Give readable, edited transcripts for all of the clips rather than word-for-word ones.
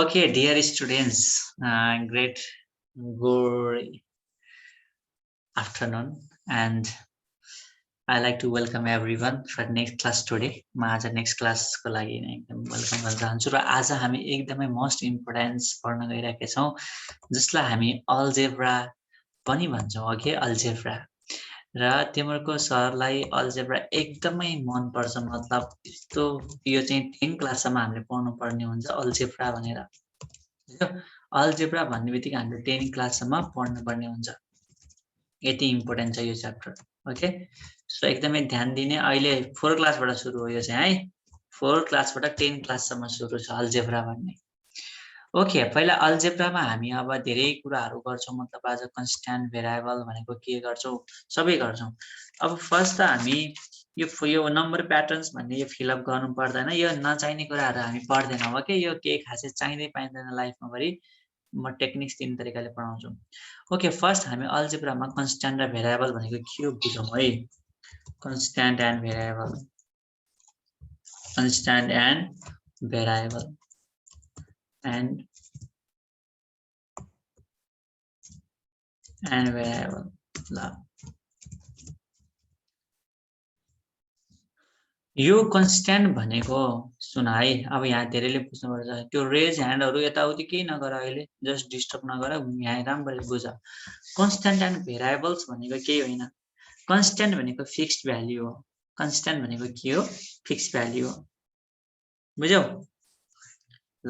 Okay, dear students, great good afternoon, and I like to welcome everyone for next class today. म आज next क्लासको लागि एकदम welcome गर्न चाहन्छु र आज हामी एकदमै मोस्ट इम्पोर्टेन्स पढ्न गइरहेका छौँ जसलाई हामी अल्जेब्रा पनि भन्छौँ ओके अल्जेब्रा र तिमीहरूको सरलाई अल्जेब्रा एकदमै मन पर्छ मतलब यस्तो यो चाहिँ 10 क्लाससम्म हामीले पढ्नु पर्ने हुन्छ अल्जेब्रा भनेर अल्जेब्रा भन्ने बित्तिकै हामीले 10 क्लाससम्म पढ्नु पर्ने हुन्छ यति इम्पोर्टेन्ट छ यो च्याप्टर ओके सो एकदमै ध्यान दिने अहिले 4 क्लासबाट सुरु हो यो चाहिँ है 4 क्लासबाट 10 क्लाससम्म सुरु छ अल्जेब्रा भन्ने ओके पहिला अल्जेब्रामा हामी अब धेरै कुराहरू गर्छौं मतलब आज कन्स्ट्यान्ट भेरिएबल भनेको के गर्छौं सबै गर्छौं अब फर्स्ट त हामी यो नम्बर प्याटर्न्स भन्ने यो फिल अप गर्नु पर्दैन यो नचाहिने कुराहरू हामी पढ्दैनौं ओके यो के खासै चाहिँदै पाइँदैन लाइफमा भरि म टेक्निक्स तीन तरिकाले पढाउँछु ओके फर्स्ट हामी अल्जेब्रामा कन्स्ट्यान्ट र भेरिएबल भनेको के हो बुझौं है constant and variable constant and variable and variable ल यो कन्स्ट्यान्ट भनेको सुन है अब यहाँ धेरैले बुझ्नुपर्छ त्यो रेज ह्यान्डहरु यताउति केही नगर अहिले जस्ट डिस्टर्ब नगर यहाँ राम्ररी बुझ कन्स्ट्यान्ट एन्ड भेरिएबल्स भनेको केही होइन कन्स्ट्यान्ट भनेको फिक्स्ड भ्यालु हो कन्स्ट्यान्ट भनेको के हो फिक्स्ड भ्यालु हो बुझ्यौ ल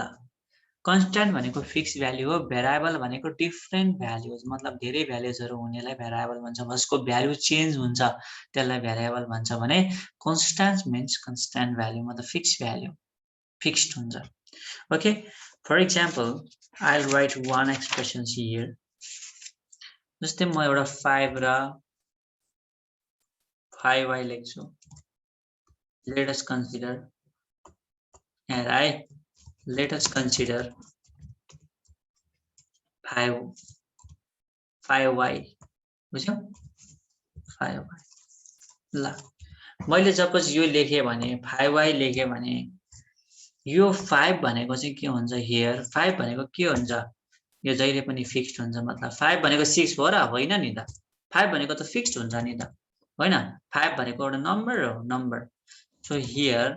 कन्स्ट्यान्ट भनेको फिक्स भ्यालु हो भेरिएबल भनेको डिफरेन्ट भ्यालुज मतलब धेरै भ्यालुजहरु हुनेलाई भेरिएबल भन्छ जसको भ्यालु चेन्ज हुन्छ त्यसलाई भेरिएबल भन्छ भने कन्स्ट्यान्ट मीन्स कन्स्ट्यान्ट भ्यालु मतलब फिक्स भ्यालु फिक्स्ड हुन्छ okay for example I will write one expression here जस्तै म एउटा 5 र 5y लेख्छु let us consider and let us consider 5y बुझ्यौ 5y ल मैले सपोज यो लेखे भने 5y लेखे भने यो 5 भनेको चाहिँ के हुन्छ हियर 5 भनेको के हुन्छ यो जहिले पनि फिक्स्ड हुन्छ मतलब 5 भनेको 6 हो र होइन नि त 5 भनेको त फिक्स्ड हुन्छ नि त हैन 5 भनेको एउटा नम्बर हो number so here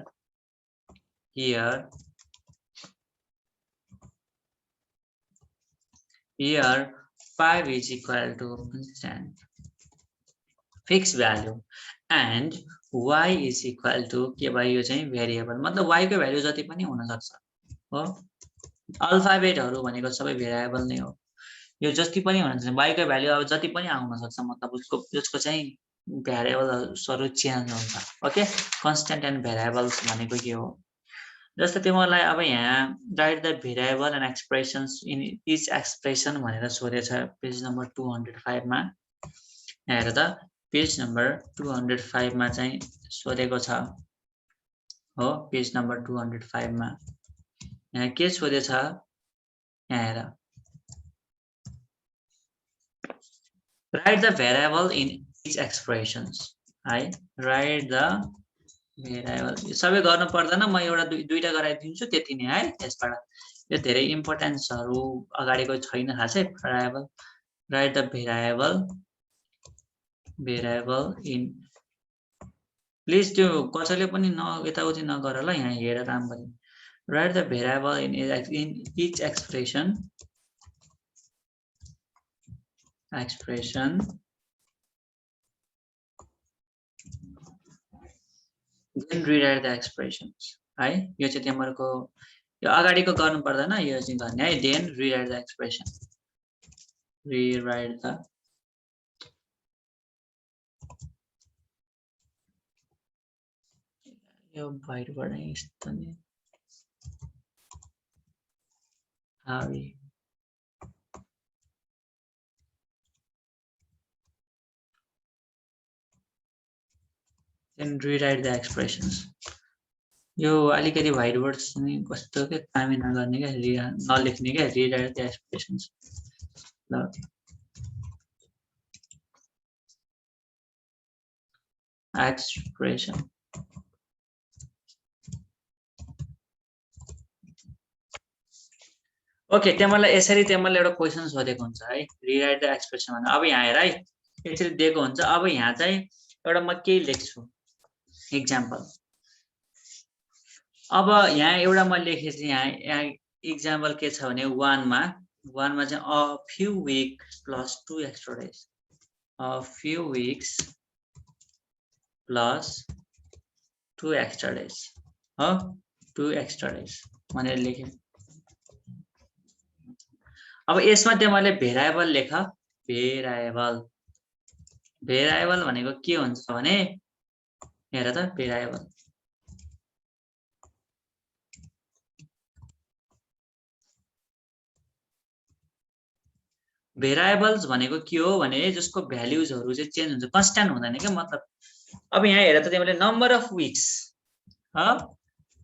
5 is equal to constant fixed value and y is equal to के भयो यो चाहिँ भेरिएबल मतलब y को भ्यालु जति पनि हुन सक्छ हो अल्फाबेटहरु भनेको सबै भेरिएबल नै हो यो जति पनि हुन सक्छ y को भ्यालु अब जति पनि आउन सक्छ मतलब उसको चाहिँ भेरिएबलहरु चेन्ज हुन्छ ओके कन्स्ट्यान्ट एन्ड भेरिएबल्स भनेको के हो जस्तो तिमीलाई अब यहाँ right the variable and expressions in each expression भनेर सोधेछ पेज नम्बर 205 मा हेर त पेज नम्बर 205 मा चाहिँ सोधेको छ हो पेज नम्बर 205 मा यहाँ के सोधेछ यहाँ हेर right the variable in each expressions है राइट द भेरिएबल सबै गर्नु पर्दैन म एउटा दुईटा गराइदिन्छु त्यति नै है यसबाट यो धेरै इम्पोर्टेन्सहरु अगाडिको छैन खासै variable right the variable in please त्यो कसैले पनि यताउति नगर ल यहाँ हेरेर राम्ररी right the variable in each expression then rewrite the expressions है यो चाहिँ तिम्रो यो अगाडिको गर्नु पर्दैन यो चाहिँ गर्ने है then rewrite the expression rewrite the यो बाहिरबाट यस्तो नि Hari then rewrite the expressions यो अलिकति व्हाइट वर्ड्स नि कस्तो के कामै नगर्ने के नलेख्ने के rewrite the expressions ल expression ओके त्यसलाई यसरी त्यसलाई एउटा क्वेशन सोधेको हुन्छ है रिराइट द एक्सप्रेसन भनेर अब यहाँ हेर है यसरी दिएको हुन्छ अब यहाँ चाहिँ एउटा म केही लेख्छु एक्जाम्पल अब यहाँ एउटा म लेखेछु यहाँ एक्जाम्पल के छ भने 1 मा चाहिँ a few weeks plus 2 extra days a few weeks plus 2 extra days हो 2 extra days भनेर लेखे अब यसमा त्यसले भेरिएबल लेख भेरिएबल भनेको के हुन्छ भने हेर त भेरिएबल भेरिएबल्स भनेको के हो भने जसको भ्याल्युजहरु चाहिँ चेन्ज हुन्छ कन्स्ट्यान्ट हुँदैन के मतलब अब यहाँ हेर त त्यसले number of weeks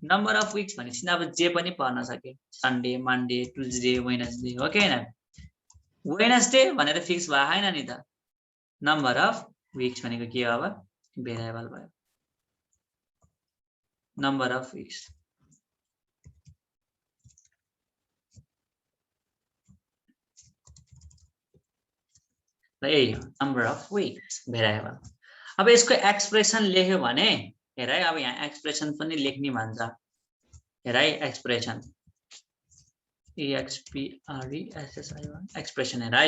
number of weeks भनेपछि अब जे पनि पर्न सके सन्डे मन्डे ट्युजडे वेडनेसडे हो के हैन वेडनेसडे भनेर फिक्स भयो हैन नि त नम्बर अफ वीक्स भनेको के हो अब भेरिएबल भयो नम्बर अफ वीक्स यही हो नम्बर अफ वीक्स भेरिएबल अब यसको एक्सप्रेसन लेख्यो भने हेर है अब यहाँ एक्सप्रेसन पनि लेख्ने भन्छ हेर है एक्सप्रेसन एक्सप्रेसन हेर है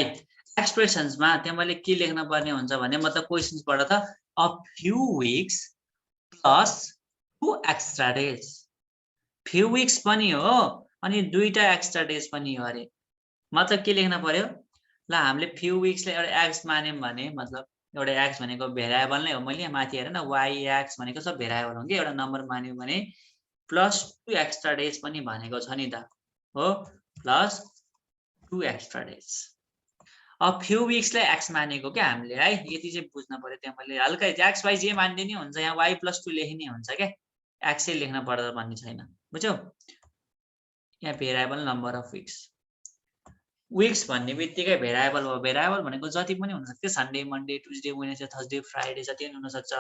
एक्सप्रेसन्समा त्यसले के लेख्न पर्ने हुन्छ भने मतलब क्वेशन्स पढ त a few weeks plus 2 extra days few weeks पनि हो अनि दुईटा एक्स्ट्रा डेज पनि हो अरे मतलब के लेख्न पर्यो ल हामीले फ्यु वीक्सले एउटा एक्स मान्यौं भने मतलब एउटा एक्स भनेको भेरिएबल नै हो मैले यहाँ माथि हेर न वाई एक्स भनेको सब भेरिएबल हो कि एउटा नम्बर मान्यौं भने प्लस 2 एक्स्ट्रा डेज पनि भनेको छ नि त हो प्लस 2 एक्स्ट्रा डेज अब फ्यु वीक्सले एक्स मानेको के हामीले है यति चाहिँ बुझ्न पर्यो त्यहाँ मैले हल्का एक्स वाई जे मान्ने नि हुन्छ यहाँ वाई प्लस 2 लेख्ने हुन्छ के एक्स चाहिँ लेख्न पर्दा भन्ने छैन बुझ्यौ यहाँ variable number of weeks weeks भन्ने बित्तिकै भेरिएबल हो भेरिएबल भनेको जति पनि हुन सक्छ Sunday Monday Tuesday Wednesday Thursday Friday जति पनि हुन सक्छ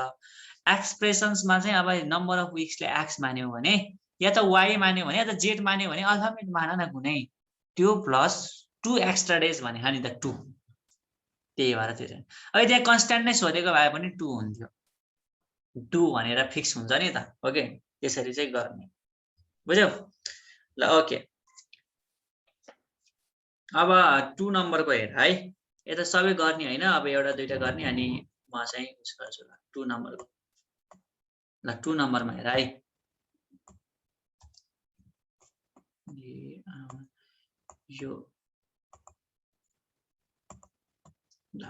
एक्सप्रेसन्समा चाहिँ अब नम्बर अफ वीक्सले एक्स मान्यो भने या त वाई मान्यो भने या त जेड मान्यो भने अल्फाबेट मान न कुनै त्यो प्लस 2 एक्स्ट्रा डेज भने नि त 2 त्यही भएर त्यो चाहिँ अब त्यहाँ कन्स्ट्यान्ट नै सोधेको भए पनि 2 हुन्थ्यो 2 भनेर फिक्स हुन्छ नि त ओके त्यसरी चाहिँ गर्ने बुझ्यौ ल ओके अब 2 नम्बरको हेर है यता सबै गर्ने हैन अब एउटा दुईटा गर्ने अनि म चाहिँ उस गर्छु ल 2 नम्बरको ल 2 नम्बरमा हेर है यो ल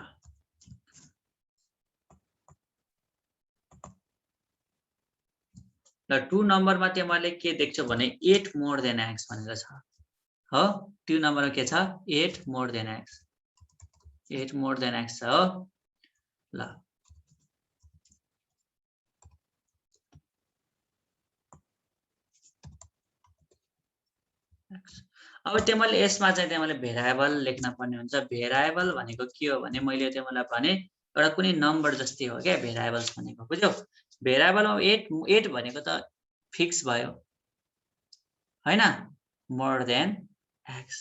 2 नम्बरमा तिमीले के देख्छौ भने 8 मोर देन x भनेको छ हो 2 नम्बरमा के छ 8 more than x 8 more than x छ हो ल अब तिमीले यसमा चाहिँ तिमीले भेरिएबल लेख्न पर्ने हुन्छ भेरिएबल भनेको के हो भने मैले तिमीलाई भने एउटा कुनै नम्बर जस्तै हो के भेरिएबल्स भनेको बुझ्यौ भेरिएबलमा 8 भनेको त फिक्स भयो हैन मोर देन x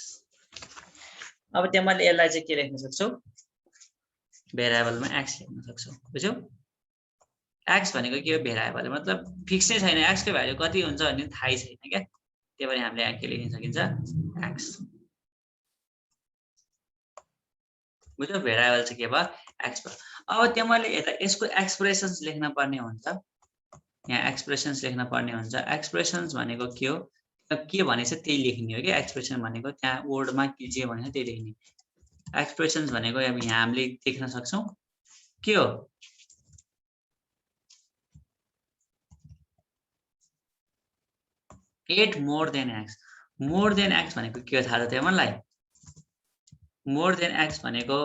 अब तिमीले यसलाई चाहिँ के लेख्न सक्छौ भेरिएबलमा x लेख्न सक्छौ बुझ्यौ x भनेको के हो भेरिएबल मतलब फिक्स नै छैन x को भ्यालु कति हुन्छ भन्ने थाहै छैन के त्यही भएर हामीले यहाँ के लेख्न सकिन्छ x बुझ्यौ भेरिएबल चाहिँ के भयो x भयो अब तिमीले यता यसको एक्सप्रेसन्स लेख्न पर्ने हुन्छ यहाँ एक्सप्रेसन्स लेख्न पर्ने हुन्छ एक्सप्रेसन्स भनेको के हो के भनेछ त्यही लेख्ने हो के एक्सप्रेसन भनेको त्यहाँ वर्डमा के जे भनेछ त्यही लेख्ने एक्सप्रेसन्स भनेको अब यहाँ हामीले देख्न सक्छौं के हो एट मोर देन एक्स भनेको के हो थाहा छ तिमीलाई मोर देन एक्स भनेको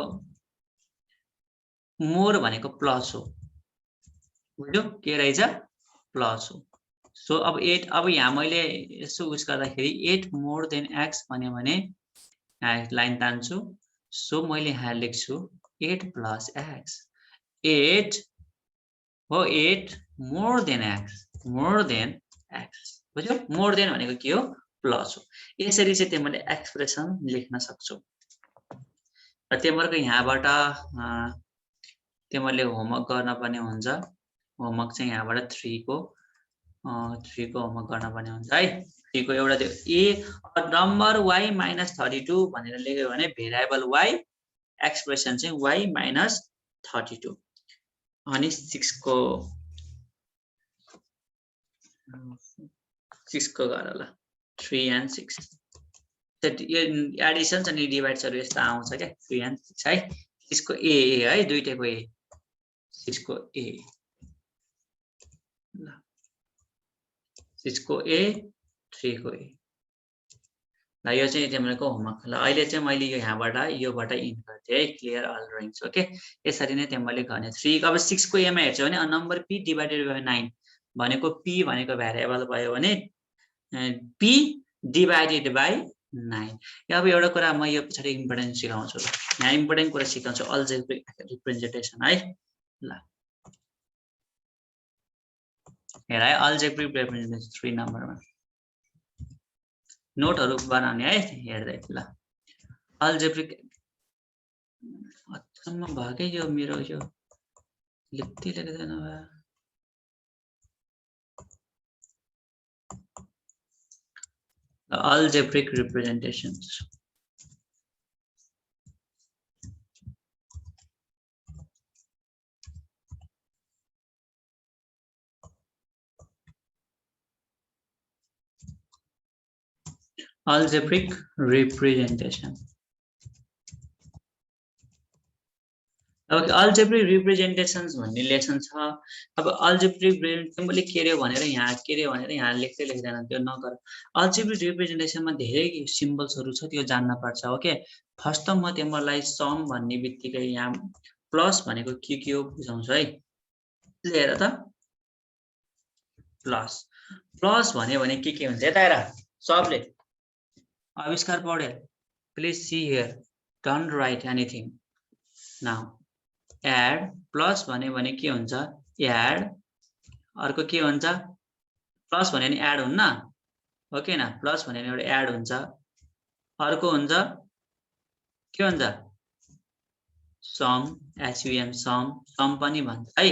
मोर भनेको प्लस हो बुझ्यौ के रहेछ प्लस हो सो अब 8 अब यहाँ मैले यसो उस गर्दाखेरि 8 मोर देन एक्स भन्यो भने यहाँ लाइन तान्छु सो मैले यहाँ लेख्छु 8 प्लस एक्स 8 हो 8 मोर देन एक्स बुझ्यौ मोर देन भनेको के हो प्लस हो। यसरी चाहिँ तिमीले एक्सप्रेसन लेख्न सक्छौ। र तिमीहरूको यहाँबाट तिमीले होमवर्क गर्न पनि हुन्छ। होमवर्क चाहिँ यहाँबाट 3 को होमवर्क गर्न पनि हुन्छ है। 3 को एउटा त्यो a नम्बर y - 32 भनेर लेख्यो भने भेरिएबल y एक्सप्रेसन चाहिँ y - 32 अनि 6 को गर ल 3 and 6 एडिसन्स अनि डिभाइड्सहरु यस्तो आउँछ के 3 and 6 है। 6 को a है दुईटैको a 6 को a ल 6 को a 3 को a ल यो चाहिँ तिमीहरूको होमवर्क ल। अहिले चाहिँ मैले यो यहाँबाट योबाट इन गर्थे है क्लियर अल ड्रइङ्स ओके। यसरी नै तिमीले गर्ने 3 अब 6 को a मा हेर्छौ भने नम्बर p डिवाइडेड बाइ 9 भनेको p भनेको भेरिएबल भयो भने p डिवाइडेड बाइ 9। अब एउटा कुरा म यो पछाडी इम्पोर्टेन्ट सिकाउँछु ल। यहाँ इम्पोर्टेन्ट कुरा सिकाउँछु अल्जेब्रिक रिप्रेजेन्टेसन है ल। हेर है अल्जेब्रिक रिप्रेजेन्टेसन 3 नम्बरमा नोटहरु बनाउने है हेर्दै ल। अल्जेब्रिक अचम्म भयो यो मेरो यो लेख्दै लेख्दैन भए algebraic representations algebraic representation अब algebraic representations भन्ने लेसन छ। अब algebraic तिमीले के रे भनेर यहाँ लेख्दै लेख्दैन त्यो नगर। algebraic representation मा धेरै सिम्बल्सहरु छ त्यो जान्न पर्छ ओके। फर्स्ट म तिमीलाई सम भन्ने बित्तिकै यहाँ प्लस भनेको के हो बुझाउँछु है। हेर त प्लस भन्यो भने के हुन्छ यता हेर सबले आविष्कार पढे please see here don't write anything now. Add plus भन्यो भने के हुन्छ एड अर्को के हुन्छ प्लस भन्यो भने एड हुन्न ओके न। प्लस भन्यो भने एउटा एड हुन्छ अर्को हुन्छ के हुन्छ सम एसयुएम सम पनि भन्छ है।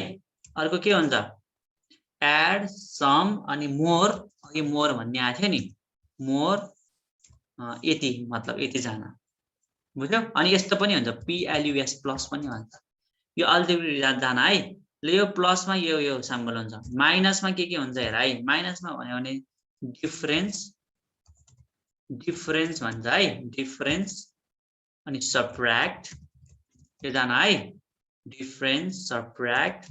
अर्को के हुन्छ एड सम अनि मोर अघि मोर भन्ने आएको थियो नि मोर यति मतलब यति जना बुझ्यौ। अनि यस्तो पनि हुन्छ PLUS प्लस पनि भन्छ। यो अल्जेब्रिक जाना है ल। यो प्लसमा यो सिम्बल हुन्छ माइनसमा के हुन्छ हेर है। माइनसमा भन्यो भने डिफरेन्स भन्छ है डिफरेन्स अनि सबट्र्याक्ट यो जाना है डिफरेन्स सबट्र्याक्ट।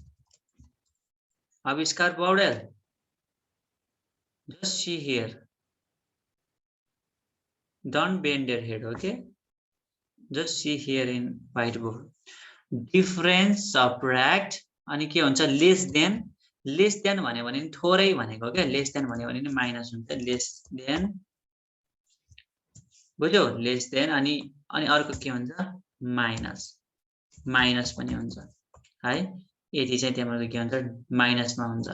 आविष्कार Paudel just see here don't bend your head okay just see here in whiteboard difference subtract अनि के हुन्छ लेस देन भन्यो भने थोरै भनेको के लेस देन भन्यो भने माइनस हुन्छ लेस देन बुझ्यौ लेस देन अनि अर्को के हुन्छ माइनस पनि हुन्छ है। यति चाहिँ तिम्रो के हुन्छ माइनसमा हुन्छ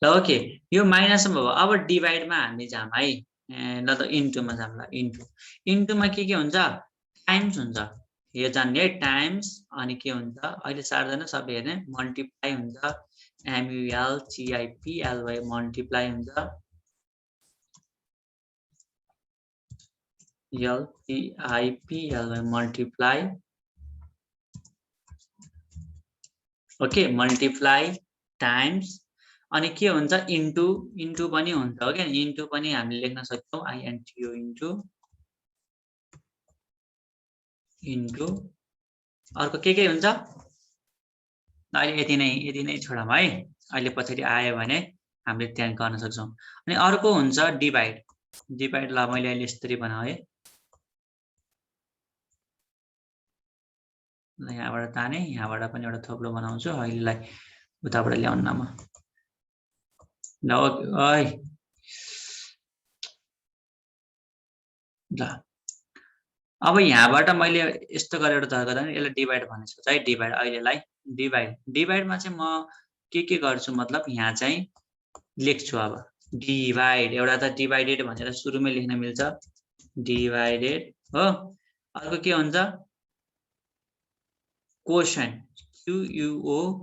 ल ओके। यो माइनसमा भयो अब डिभाइडमा हामी जाम है ल त इन्टुमा जाम ल। इन्टुमा के हुन्छ टाइम्स हुन्छ यो जान्ने है टाइम्स अनि के हुन्छ अहिले सार्दैन सबै हेर्ने मल्टिप्लाई हुन्छ MULTIPLY मल्टिप्लाई हुन्छ LTIPLY multiply okay multiply times अनि के हुन्छ इन्टु पनि हुन्छ ओके। इन्टु पनि हामीले लेख्न सक्छौं INTU इन्टु अर्को के हुन्छ अहिले यति नै छोडौं है। अहिले पछाडी आयो भने हामीले त्यहाँ गर्न सक्छौं। अनि अर्को हुन्छ डिभाइड ल मैले अहिले यसरी बनाए ल यहाँबाट ताने यहाँबाट पनि एउटा थोप्लो बनाउँछु अहिलेलाई उताबाट ल्याउन म ल ओइ ल। अब यहाँबाट मैले यस्तो गरेर गर्दा नि यसलाई डिभाइड भन्ने सोच है डिभाइड अहिलेलाई डिभाइडमा चाहिँ म के गर्छु मतलब यहाँ चाहिँ लेख्छु अब डिभाइड, एउटा त डिभाइडेड भनेर सुरुमै लेख्न मिल्छ, डिभाइडेड हो। अर्को के हुन्छ कोशेन्ट, QUOTIENT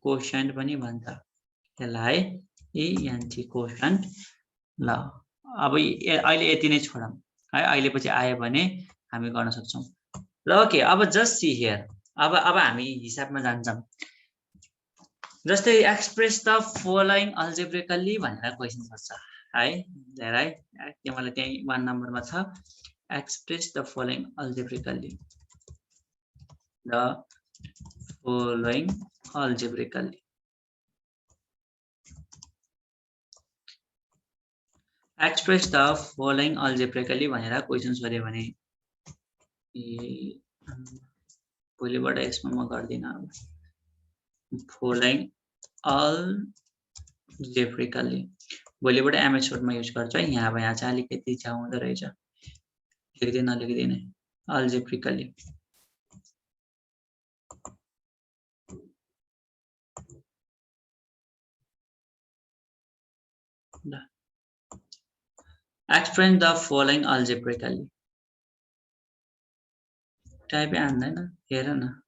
कोशेन्ट पनि भन्छ यसलाई ENT कोशेन्ट। ल अब अहिले यति नै छोडौँ है, अहिले पछि आयो भने हामी गर्न सक्छौँ। ल ओके, अब जस्ट सी हियर, अब हामी हिसाबमा जान्छौँ। जस्तै एक्सप्रेस द फलोइङ अल्जेब्रिकली भनेर क्वेसन गर्छ है, धेरै मलाई त्यही 1 नम्बरमा छ, express the following algebraically, the following algebraically. Express the following algebraically भनेर क्वेसन सोध्यो भने भोलिबाट यसमा म गर्दिनँ। अब फलोइङ अल्जेब्रिकली भोलिबाट एमएस वर्डमा युज गर्छु है। यहाँ अब यहाँ चाहिँ अलिकति झ्याउ हुँदो रहेछ, लेख्दै नलेख्दै नै algebraically. Express the following algebraically टाइपै आउँदैन, हेर न।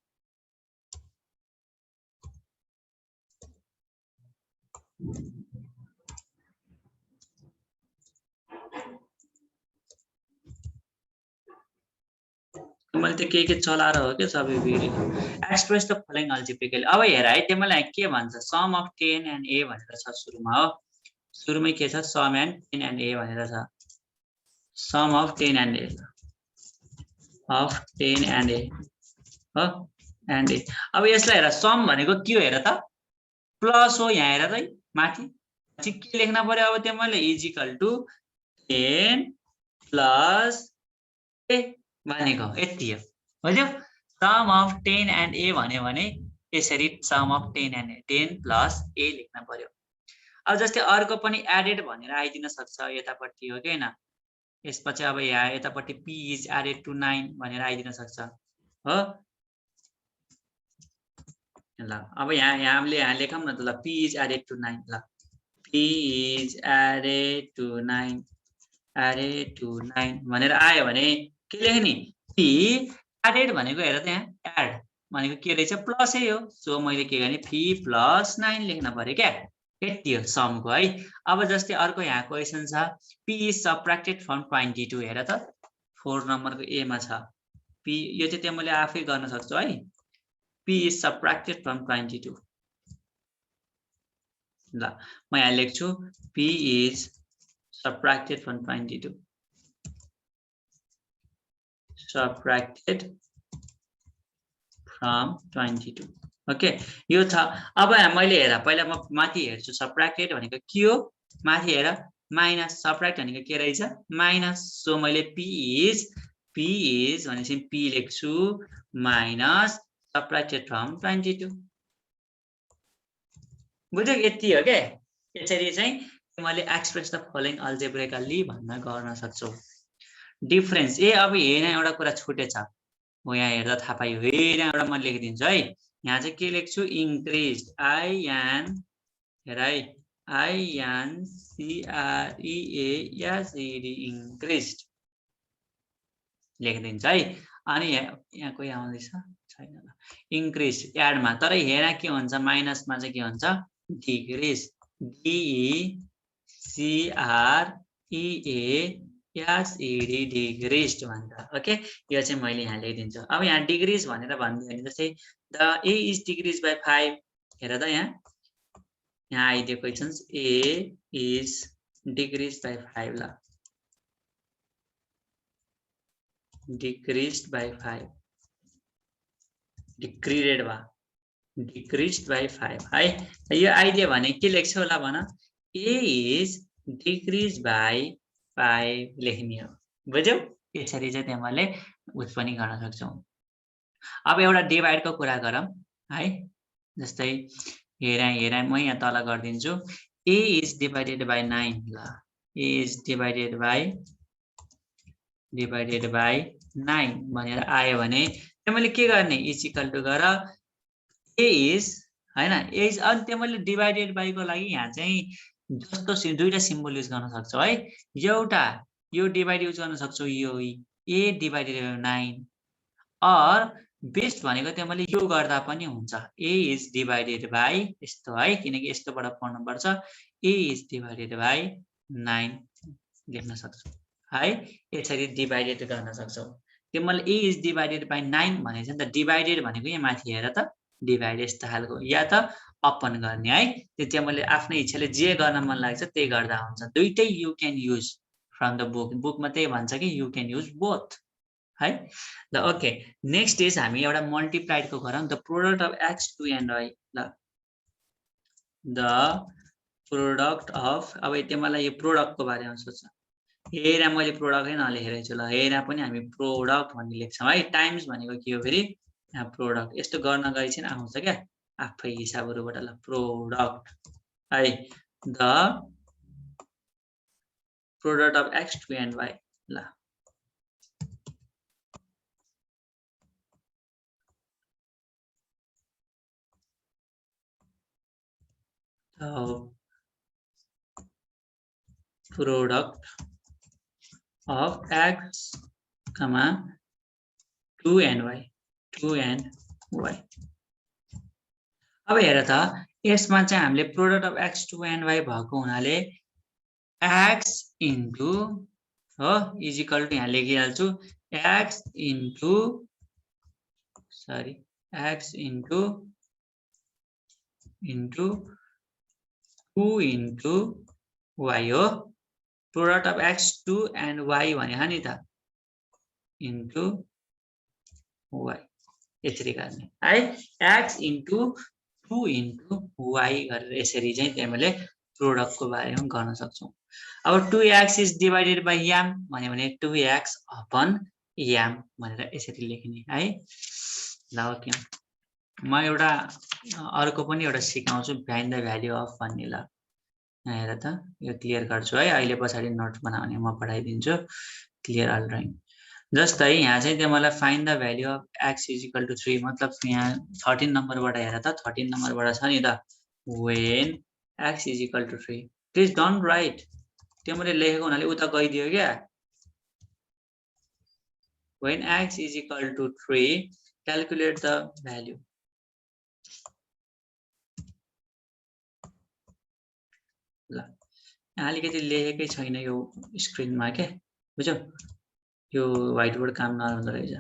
मैले त के चलाएर हो क्या सबै video. Express the following algebraically, अब हेर है तिमीलाई के भन्छ, सम अफ 10 and a भनेर छ सुरुमा हो, सुरुमै के छ सम एन्ड 10 and a भनेर छ, sum of 10 and a of 10 and a हो एन्ड ए। अब यसलाई हेर सम भनेको के हो हेर त, प्लस हो, यहाँ हेर त माथि चाहिँ के लेख्न पर्यो अब तिमीले, इजिकल टु 10 प्लस ए भनेको यति हो, बुझ्यौ। सम अफ 10 and a भन्यो भने यसरी sum of 10 and a 10 plus A लेख्न पर्यो। अब जस्तै अर्को पनि एडेड भनेर आइदिन सक्छ यतापट्टि हो कि हैन, यसपछि अब यहाँ यतापट्टि p is added to 9 भनेर आइदिन सक्छ हो। ल अब यहाँ हामीले यहाँ लेखौँ न त, ल p is added to 9, ल p is added to 9 भनेर आयो भने के लेख्ने, p एडेड भनेको हेर त, यहाँ एड भनेको के रहेछ प्लसै हो, सो मैले के गर्ने p प्लस 9 लेख्न पर्यो क्या, यति हो समको है। अब जस्तै अर्को यहाँ क्वेसन छ, p is subtracted from 22, हेर त 4 नम्बरको ए मा छ p, यो चाहिँ तिमीले आफै गर्न सक्छौ है। p is subtracted from 22, ल म यहाँ लेख्छु p is subtracted from 22, subtracted from 22 okay यो छ। अब मैले हेर पहिला म माथि हेर्छु, सबट्र्याक्टेड भनेको के हो, माथि हेर माइनस, सबट्र्याक्ट भनेको के रहेछ माइनस, सो मैले p is भनेपछि p लेख्छु माइनस सबट्र्याक्टेड फ्रम 22, बुझ्यौ यति हो के। यसरी चाहिँ मैले एक्सप्रेस द फलोइङ अल्जेब्रिकली भन्न गर्न सक्छौ। डिफरेन्स ए, अब हेर्न एउटा कुरा छुटेछ, म यहाँ हेर्दा थाहा पायो, हेर्न एउटा म लेखिदिन्छु है। यहाँ चाहिँ के लेख्छु, इन्क्रिज्ड हेर है INCREASED इन्क्रिज्ड लेखिदिन्छ है। अनि यहाँ कोही आउँदैछ छैन, इन्क्रिज एडमा, तर हेर के हुन्छ माइनसमा चाहिँ के हुन्छ डिक्रिज, DECREASED डिक्रिज्ड भन्छ ओके। यो चाहिँ मैले यहाँ लेखिदिन्छु। अब यहाँ डिक्रिज भनेर भनिदियो भने जस्तै the A is decrease by 5, हेर त यहाँ आइदियो questions, A is decrease by 5, ल डिक्रिज्ड बाई 5, डिक्रिज्ड बाई 5 है। यो आइदियो भने के लेख्छौ होला भन, ए इज डिक्रिज बाई 5 लेख्ने हो, बुझ्यौ। यसरी चाहिँ तिमीले उस पनि गर्न सक्छौ। अब एउटा डिभाइडको कुरा गरौँ है, जस्तै हेर म यहाँ तल गरिदिन्छु, ए इज डिभाइडेड बाई 9, ल ए इज डिभाइडेड बाई 9 भनेर आयो भने तिमीले के गर्ने, इज इक्वल टु गर ए इज हैन एज अनि त्यो मैले डिभाइडेड बाइ को लागि यहाँ चाहिँ जस्तो दुईटा सिम्बल युज गर्न सक्छौ है एउटा यो डिभाइड युज गर्न सक्छौ यो a divided by 9 or best भनेको त्यो मैले यो गर्दा पनि हुन्छ ए इज डिभाइडेड बाइ यस्तो है किनकि यस्तोबाट पढ्नु पर्छ ए इज डिभाइडेड बाइ 9 लेख्न सक्छौ है यसरी डिभाइडेड गर्न सक्छौ त्यो मैले ए इज डिभाइडेड बाइ 9 भनेको छ नि त डिभाइडेड भनेको यहाँ माथि हेर त डिभाइड यस्तो खालको या त अपन गर्ने है त्यो चाहिँ मैले आफ्नै इच्छाले जे गर्न मन लाग्छ त्यही गर्दा हुन्छ दुईटै you can use from the बुकमा त्यही भन्छ कि यु क्यान युज बोथ है ल ओके नेक्स्ट इज हामी एउटा मल्टिप्लाइड को गरौँ the product of x2 and y ल द प्रोडक्ट अफ अब त्यो मलाई यो प्रोडक्ट को बारेमा सोच हेरा मैले प्रोडक्टै नलेखेर छु ल हेरा पनि हामी प्रोडक्ट भन्ने लेख्छौं है टाइम्स भनेको के हो फेरि यहाँ प्रोडक्ट यस्तो गर्न गए चाहिँ आउँछ क्या आफै हिसाबहरुबाट ल प्रोडक्ट है the product of x2 and y ल product of x, 2 and y. अब हेर त यसमा चाहिँ हामीले product of x2 and y भएको हुनाले x इन्टु हो इज इक्वल टु यहाँ लेखिहाल्छु x into into 2 into y हो product of x2 and y भने नि त इन्टु y यसरी गर्ने है x इन्टु 2 इन्टु y गरेर यसरी चाहिँ हामीले प्रोडक्ट को बारेमा गर्न सक्छौं अब 2x is divided by m भने 2x अपन m भनेर यसरी लेख्ने है ल ओके म एउटा अर्को पनि एउटा सिकाउँछु फाइन्ड द भ्यालु अफ भन्ने ल हेर त यो क्लियर गर्छु है अहिले पछाडी नोट बनाउने म पढाइदिन्छु क्लियर अल ड्राइङ जस्तै यहाँ चाहिँ त्यो मलाई find the value of x is equal to 3 मतलब यहाँ 13 नम्बरबाट हेर त 13 नम्बरबाट छ नि त when x is equal to 3 please don't write त्यो मैले लेखेको हुनाले उता गइदियो क्या when x is equal to 3 calculate the value ल अलिकति लेखेकै छैन यो स्क्रिनमा के बुझ्यौ यो व्हाइट बोर्ड काम नगर्दो रहेछ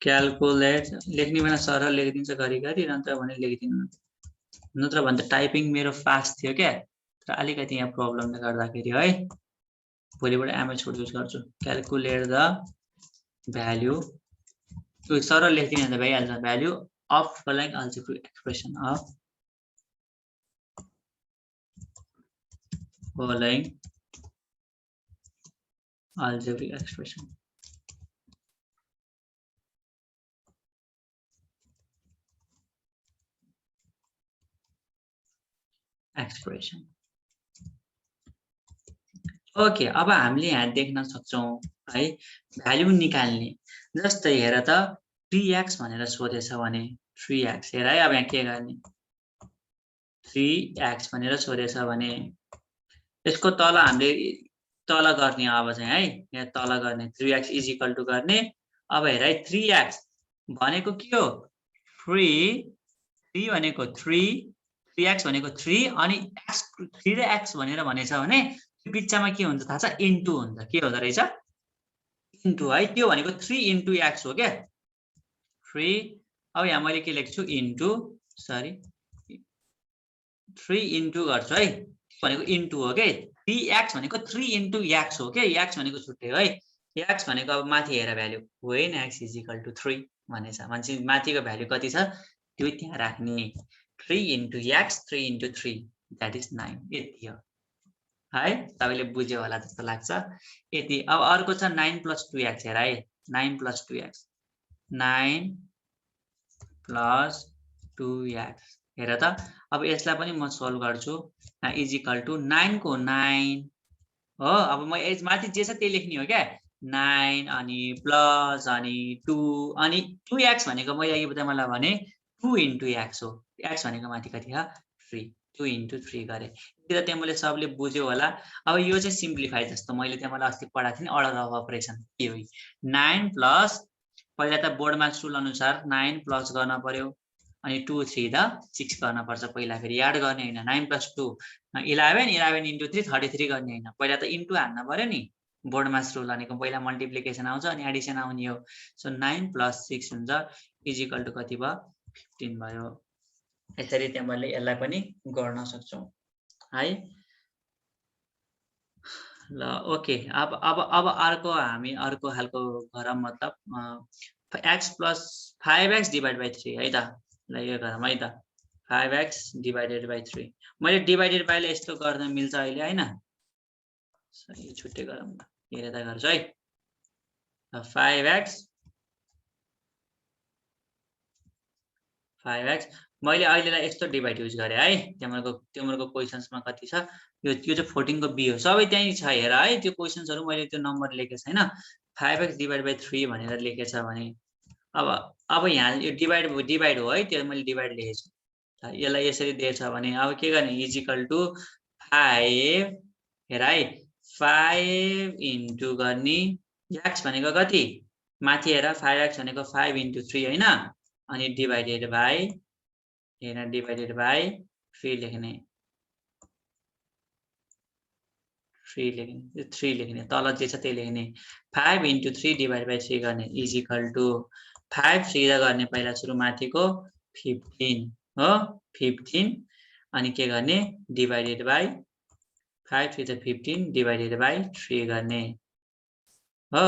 क्याल्कुलेट लेख्ने बेला सरल लेखिदिन्छ घरिघरि नत्र भने लेखिदिनु नत्र भने त टाइपिङ मेरो फास्ट थियो क्या तर अलिकति यहाँ प्रब्लमले गर्दाखेरि है भोलिबाट एमएच युज गर्छु क्याल्कुलेट द भ्यालु त्यो सरल लेख्दिन त भइहाल्छ value of following algebraic expression of following algebraic expression okay अब हामीले यहाँ देख्न सक्छौं है भ्यालु निकाल्ने जस्तै हेर त 3x भनेर सोधेछ भने 3x हेर है अब यहाँ के गर्ने 3x भनेर सोधेछ भने यसको तल हामीले तल गर्ने अब चाहिँ है यहाँ तल गर्ने 3x इज इक्वल टु गर्ने अब हेर है 3x भनेको के हो 3 भनेको 3x भनेको 3 अनि x 3 र x भनेर भनेछ भने बिचमा के हुन्छ थाहा छ इन्टु हुन्छ के हुँदो रहेछ इन्टु है त्यो भनेको 3 इन्टु x हो के 3 अब यहाँ मैले के लेख्छु इन्टु सरी 3 इन्टु गर्छु है भनेको इन्टु हो के 3x भनेको 3 इन्टु x हो के x भनेको छुट्टै हो है x भनेको अब माथि हेर value when x is equal to 3 भनेछ मान्छे माथिको भ्यालु कति छ त्यो त्यहाँ राख्ने 3 into x 3 into 3 that is 9 यति हो है तपाईले बुझ्यो होला जस्तो लाग्छ यति अब अर्को छ 9 + 2x हेर है 9 + 2x 9 + 2x हेर त अब यसलाई पनि म सोल्भ गर्छु इज इक्वल टु 9 को 9 हो अब म एज माथि जे छ त्यही लेख्ने हो क्या 9 अनि प्लस अनि 2 अनि 2x भनेको मैले अघि मलाई भने 2 into x हो। x भनेको माथि कति हो 3 2 into 3 गरे। यति त मैले सबले बुझ्यो होला। अब यो चाहिँ सिम्प्लिफाई जस्तो मैले मलाई अस्ति पढाएको थिएँ नि अर्डर अफ अपरेसन के हो 9 प्लस पहिला त बोर्डमा रुल अनुसार 9 प्लस गर्न पर्यो अनि 2 3 द 6 गर्न पर्छ पहिला फेरि याड गर्ने हैन 9 + 2 11 11 into 3 33 गर्ने हैन पहिला त इन्टु हाल्न पर्यो नि बोर्डमा रुल भनेको पहिला मल्टिप्लिकेसन आउँछ अनि एडिसन आउने हो। सो 9 + 6 हुन्छ इक्वल टु कति भयो 15 भयो। यसरी तिमीले यसलाई पनि गर्न सक्छौ है ल ओके। अब अर्को हामी अर्को खालको गरौँ मतलब x + 5x / 3 है त ल यो गरौँ है त 5x / 3 मैले डिभाइडेड बाइले यस्तो गर्न मिल्छ अहिले हैन सही छुट्टै गरौँ न हेरेर गर्छु है 5x मैले अहिलेलाई यस्तो डिभाइड युज गरे है तिम्रो क्वेशन्समा कति छ यो चाहिँ 14 को बी हो सबै त्यही छ हेर है त्यो क्वेशन्सहरु मैले त्यो नम्बर लेखेको छैन 5x / 3 भनेर लेखेछ भने अब यहाँ यो डिभाइड हो है त्यो मैले डिभाइड लेखेछु यसलाई यसरी दिएछ भने अब के गर्ने इक्वल टु 5 हेर है 5 इन्टु गर्ने x भनेको कति माथि हेर 5x भनेको 5 into 3 हैन अनि डिभाइडेड बाइ हेर डिभाइडेड बाइ 3 लेख्ने 3 लेख्ने तल जे छ त्यही लेख्ने 5 into 3 डिभाइड बाइ 3 गर्ने इक्वल टु 5 3 गर्ने पहिला सुरु माथिको 15 हो 15 अनि के गर्ने डिभाइडेड बाइ 5 3 15 डिभाइडेड बाइ 3 गर्ने हो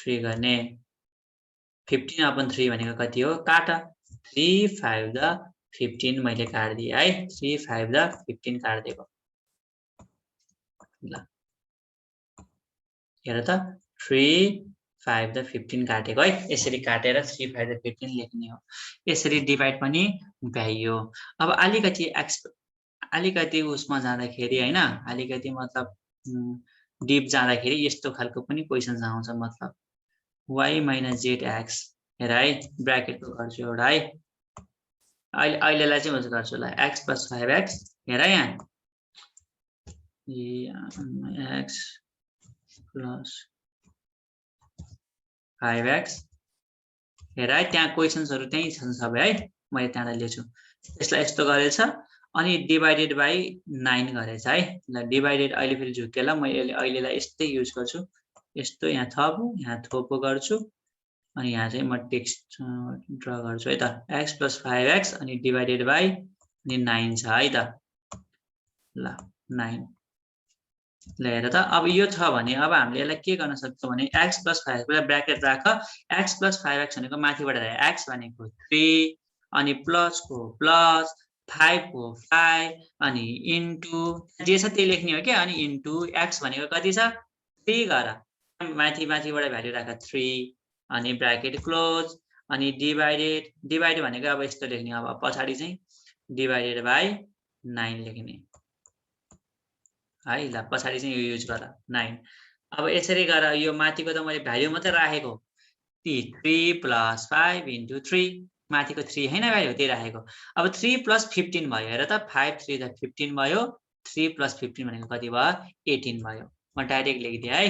3 गर्ने 15/3 भनेको कति हो काट 3 5 द 15 मैले काट्दिए है 3 5 द 15 काट्दिएको ल हेर त 3 5 द 15 काटेको है यसरी काटेर 3 5 द 15 लेख्ने हो। यसरी डिभाइड पनि भ्याइयो। अब अलिकति उसमा जाँदाखेरि हैन अलिकति मतलब डिप जाँदाखेरि यस्तो खालको पनि क्वेशन्स आउँछ मतलब y - zx हेर है ब्र्याकेटको गर्छु एउटा है अहिलेलाई चाहिँ म गर्छु ल x + 5x हेर यहाँ x + 5x हेर है त्यहाँ क्वेशन्सहरु त्यही छन् सबै है मैले त्यहाँ लेख्छु यसलाई यस्तो गरेछ अनि डिभाइडेड बाइ 9 गरेछ है ल डिभाइडेड अहिले फेरि झुकेला म अहिलेलाई यस्तै युज गर्छु यस्तो यहाँ थपो गर्छु अनि यहाँ चाहिँ म टेक्स्ट ड्रा गर्छु है त x + 5x अनि डिभाइडेड बाइ अनि 9 छ है त ल 9 ल हेर त अब यो छ भने अब हामीले यसलाई के गर्न सक्छौं भने x + 5 पहिला ब्र्याकेट राख x + 5x भनेको माथिबाट x भनेको 3 अनि प्लस को प्लस 5 को 5 अनि इन्टु जे छ त्यही लेख्ने हो के अनि इन्टु x भनेको कति छ 3 गर माथिबाट भ्यालु राख 3 अनि ब्र्याकेट क्लोज अनि डिभाइड भनेको अब यस्तो लेख्ने अब पछाडी चाहिँ डिभाइडेड बाइ 9 लेख्ने है ल पछाडी चाहिँ यो युज गर 9 अब यसरी गर यो माथिको त मैले भ्यालु मात्रै राखेको 3 + 5 into 3 माथिको 3 हैन भ्यालु त्यही राखेको अब 3 + 15 भयो हेर त 5 3 द 15 भयो 3 + 15 भनेको कति भयो 18 भयो म डाइरेक्ट लेखिदिए है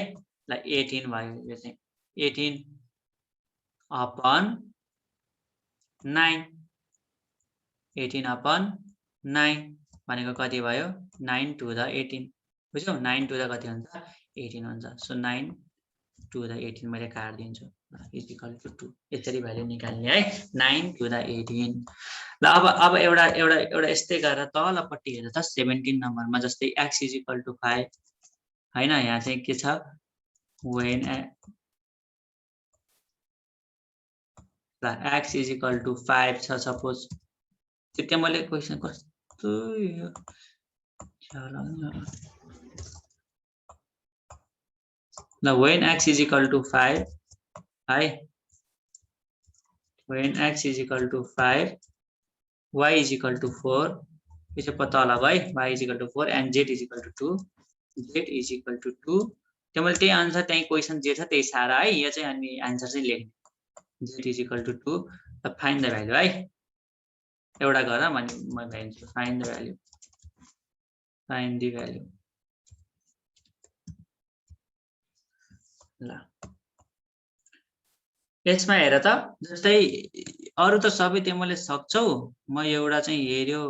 ल 18 भयो यो चाहिँ 18/9 18/9 भनेको कति भयो 9 to the 18 बुझ्यौ 9 to the कति हुन्छ 18 हुन्छ सो 9 to the 18 मैले काट्दिन्छु इक्वल टु 2 यसरी भ्यालु निकाल्ने है 9 to the 18 ल अब एउटा यस्तै गरेर तलपट्टि हेर त 17 नम्बरमा जस्तै x = 5 हैन यहाँ चाहिँ के छ when x = 5 छ सपोज त्यो मैले क्वेशन कस्तो यो ल when x = 5 है when x = 5 y = 4 यो चाहिँ पत्ता लगाऊ है y = 4 and z = 2 z = 2 त्यसैले त्यही आन्सर त्यही क्वेसन जे छ त्यही सारा है यो चाहिँ हामी आन्सर चाहिँ लेख्ने z is equal to 2 find the value है एउटा गर म भ्याइन्छु फाइन्ड द भ्यालु ल यसमा हेर त जस्तै अरु त सबै तिमीले सक्छौ म एउटा चाहिँ हेर्यो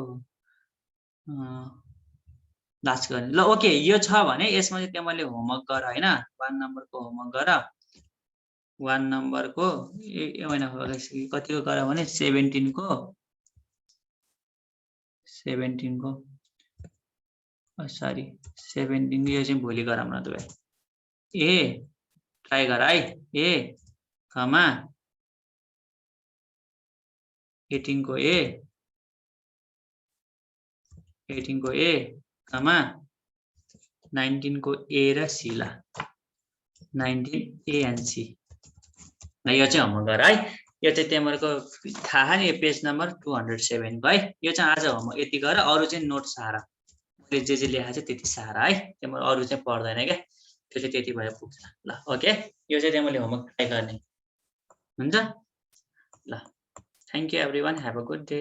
लास्ट गर्ने ल ओके यो छ भने यसमा चाहिँ तिमीले होमवर्क गर हैन 1 नम्बरको होमवर्क गर 1 नम्बरको होइन कतिको गर भने 17 को सरी 17 यो चाहिँ भोलि गरौँ न त भाइ ए ट्राई गर है ए कमा 18 को ए कमा 19 को ए र सी ला 19 ए एन्ड सी ल यो चाहिँ होमवर्क गर है यो चाहिँ तिमीहरुको थाहा नि पेज नम्बर 207 को है यो चाहिँ आज होमवर्क यति गर अरु चाहिँ नोट सारा मैले जे लेखा छ त्यति सारा है तिमीहरु अरु चाहिँ पढ्दैन के त्यो चाहिँ त्यति भए पुग्छ ल ओके यो चाहिँ तिमीले होमवर्क ट्राई गर्ने हुन्छ ल thank you everyone have a good day